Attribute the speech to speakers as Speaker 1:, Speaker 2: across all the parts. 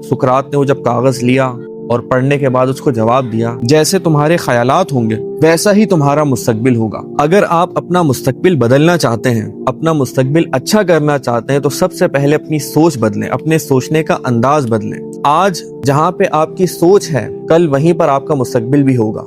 Speaker 1: सुकरात ने वो जब कागज लिया और पढ़ने के बाद उसको जवाब दिया, जैसे तुम्हारे ख्यालात होंगे वैसा ही तुम्हारा मुस्तकबिल होगा। अगर आप अपना मुस्तकबिल बदलना चाहते हैं, अपना मुस्तकबिल अच्छा करना चाहते हैं, तो सबसे पहले अपनी सोच बदलें, अपने सोचने का अंदाज बदलें। आज जहाँ पे आपकी सोच है, कल वहीं पर आपका मुस्तकबिल भी होगा।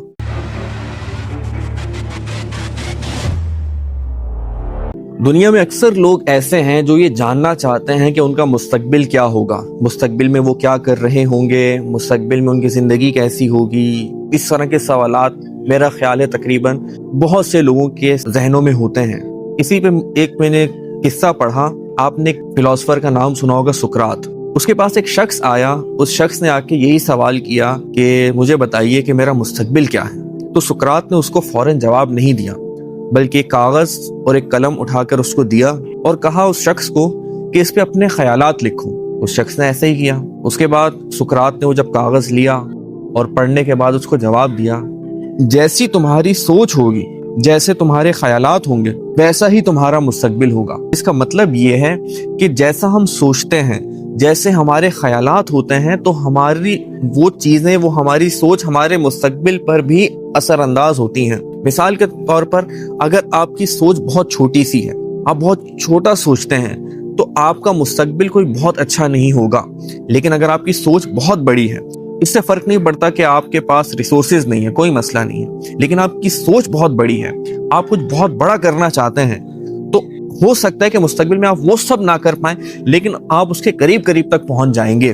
Speaker 1: दुनिया में अक्सर लोग ऐसे हैं जो ये जानना चाहते हैं कि उनका मुस्तकबिल क्या होगा, मुस्तकबिल में वो क्या कर रहे होंगे, मुस्तकबिल में उनकी ज़िंदगी कैसी होगी। इस तरह के सवालात मेरा ख्याल है तकरीबन बहुत से लोगों के जहनों में होते हैं। इसी पे एक मैंने किस्सा पढ़ा, आपने एक फिलोसोफर का नाम सुना होगा, सुकरात। उसके पास एक शख्स आया, उस शख्स ने आके यही सवाल किया कि मुझे बताइए कि मेरा मुस्तकबिल क्या है। तो सुकरात ने उसको फौरन जवाब नहीं दिया, बल्कि एक कागज और एक कलम उठाकर उसको दिया और कहा उस शख्स को कि इस पे अपने ख्यालात लिखो। उस शख्स ने ऐसे ही किया। उसके बाद सुकरात ने वो जब कागज लिया और पढ़ने के बाद उसको जवाब दिया, जैसी तुम्हारी सोच होगी, जैसे तुम्हारे ख्यालात होंगे वैसा ही तुम्हारा मुस्तकबिल होगा। इसका मतलब ये है कि जैसा हम सोचते हैं, जैसे हमारे ख्यालात होते हैं, तो हमारी वो चीजें, वो हमारी सोच हमारे मुस्तकबिल पर भी असरअंदाज होती हैं। मिसाल के तौर पर अगर आपकी सोच बहुत छोटी सी है, आप बहुत छोटा सोचते हैं, तो आपका मुस्तकबिल कोई बहुत अच्छा नहीं होगा। लेकिन अगर आपकी सोच बहुत बड़ी है, इससे फर्क नहीं पड़ता कि आपके पास रिसोर्सेज नहीं है, कोई मसला नहीं है, लेकिन आपकी सोच बहुत बड़ी है, आप कुछ बहुत बड़ा करना चाहते हैं, तो हो सकता है कि मुस्तकबिल में आप वो सब ना कर पाएं, लेकिन आप उसके करीब करीब तक पहुंच जाएंगे।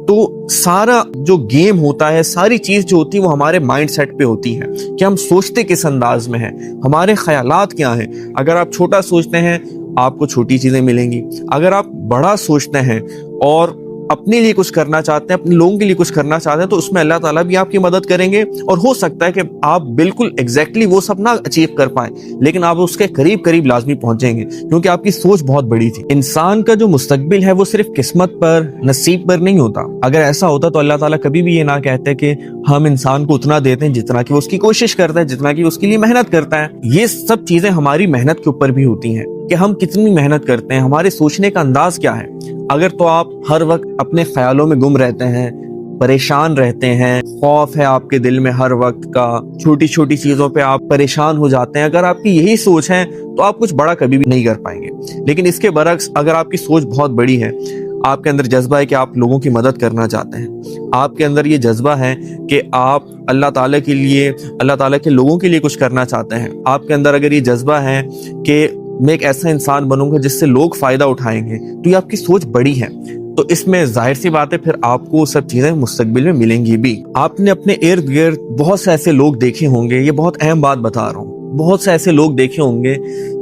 Speaker 1: तो सारा जो गेम होता है, सारी चीज जो होती है, वो हमारे माइंड सेट पे होती है कि हम सोचते किस अंदाज में हैं, हमारे ख्यालात क्या हैं। अगर आप छोटा सोचते हैं, आपको छोटी चीजें मिलेंगी। अगर आप बड़ा सोचते हैं और अपने लिए कुछ करना चाहते हैं, अपने लोगों के लिए कुछ करना चाहते हैं, तो उसमें अल्लाह ताला भी आपकी मदद करेंगे। और हो सकता है कि आप बिल्कुल एग्जैक्टली वो सब ना अचीव कर पाए, लेकिन आप उसके करीब करीब लाजमी पहुंचेंगे, क्योंकि आपकी सोच बहुत बड़ी थी। इंसान का जो मुस्तकबिल है वो सिर्फ किस्मत पर, नसीब पर नहीं होता। अगर ऐसा होता तो अल्लाह ताला कभी भी ये ना कहते कि हम इंसान को उतना देते हैं जितना कि उसकी कोशिश करता है, जितना कि उसके लिए मेहनत करता है। ये सब चीजें हमारी मेहनत के ऊपर भी होती हैं कि हम कितनी मेहनत करते हैं, हमारे सोचने का अंदाज क्या है। अगर तो आप हर वक्त अपने ख्यालों में गुम रहते हैं, परेशान रहते हैं, खौफ है आपके दिल में हर वक्त का, छोटी छोटी चीजों पे आप परेशान हो जाते हैं, अगर आपकी यही सोच है तो आप कुछ बड़ा कभी भी नहीं कर पाएंगे। लेकिन इसके बरक्स अगर आपकी सोच बहुत बड़ी है, आपके अंदर जज्बा है कि आप लोगों की मदद करना चाहते हैं, आपके अंदर ये जज्बा है कि आप अल्लाह ताला के लिए, अल्लाह ताला के लोगों के लिए कुछ करना चाहते हैं, आपके अंदर अगर ये जज्बा है कि मैं एक ऐसा इंसान बनूंगा जिससे लोग फायदा उठाएंगे, तो ये आपकी सोच बड़ी है। तो इसमें जाहिर सी बात है फिर आपको सब चीजें मुस्तकबिल में मिलेंगी भी। आपने अपने इर्द गिर्द बहुत से ऐसे लोग देखे होंगे, ये बहुत अहम बात बता रहा हूँ, बहुत से ऐसे लोग देखे होंगे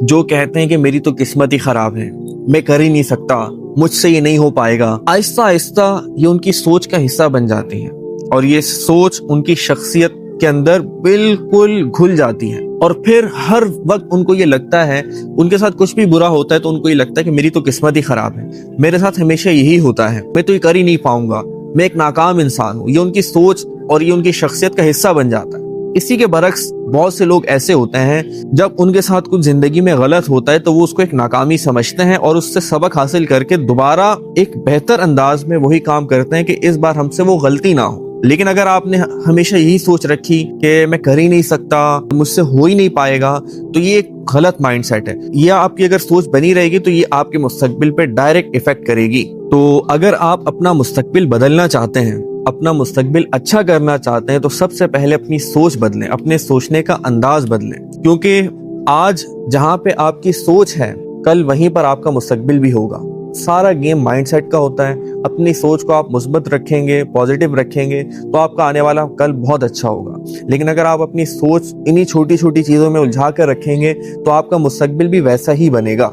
Speaker 1: जो कहते हैं कि मेरी तो किस्मत ही खराब है, मैं कर ही नहीं सकता, मुझसे ये नहीं हो पाएगा। आहिस्ता आहिस्ता ये उनकी सोच का हिस्सा बन जाती है और ये सोच उनकी शख्सियत के अंदर बिल्कुल घुल जाती है। और फिर हर वक्त उनको ये लगता है, उनके साथ कुछ भी बुरा होता है तो उनको ये लगता है कि मेरी तो किस्मत ही खराब है, मेरे साथ हमेशा यही होता है, मैं तो ये कर ही नहीं पाऊंगा, मैं एक नाकाम इंसान हूँ। ये उनकी सोच और ये उनकी शख्सियत का हिस्सा बन जाता है। इसी के बरक्स बहुत से लोग ऐसे होते हैं, जब उनके साथ कुछ जिंदगी में गलत होता है तो वो उसको एक नाकामी समझते हैं और उससे सबक हासिल करके दोबारा एक बेहतर अंदाज में वही काम करते हैं कि इस बार हमसे वो गलती ना हो। लेकिन अगर आपने हमेशा यही सोच रखी कि मैं कर ही नहीं सकता, मुझसे हो ही नहीं पाएगा, तो ये एक गलत माइंडसेट है। ये आपकी अगर सोच बनी रहेगी तो ये आपके मुस्तकबिल पे डायरेक्ट इफेक्ट करेगी। तो अगर आप अपना मुस्तकबिल बदलना चाहते हैं, अपना मुस्तकबिल अच्छा करना चाहते हैं, तो सबसे पहले अपनी सोच बदलें, अपने सोचने का अंदाज बदलें, क्योंकि आज जहाँ पे आपकी सोच है, कल वहीं पर आपका मुस्तकबिल भी होगा। सारा गेम माइंडसेट का होता है। अपनी सोच को आप मुस्बत रखेंगे, पॉजिटिव रखेंगे, तो आपका आने वाला कल बहुत अच्छा होगा। लेकिन अगर आप अपनी सोच इन्हीं छोटी छोटी चीजों में उलझा कर रखेंगे तो आपका मुस्तकबिल भी वैसा ही बनेगा।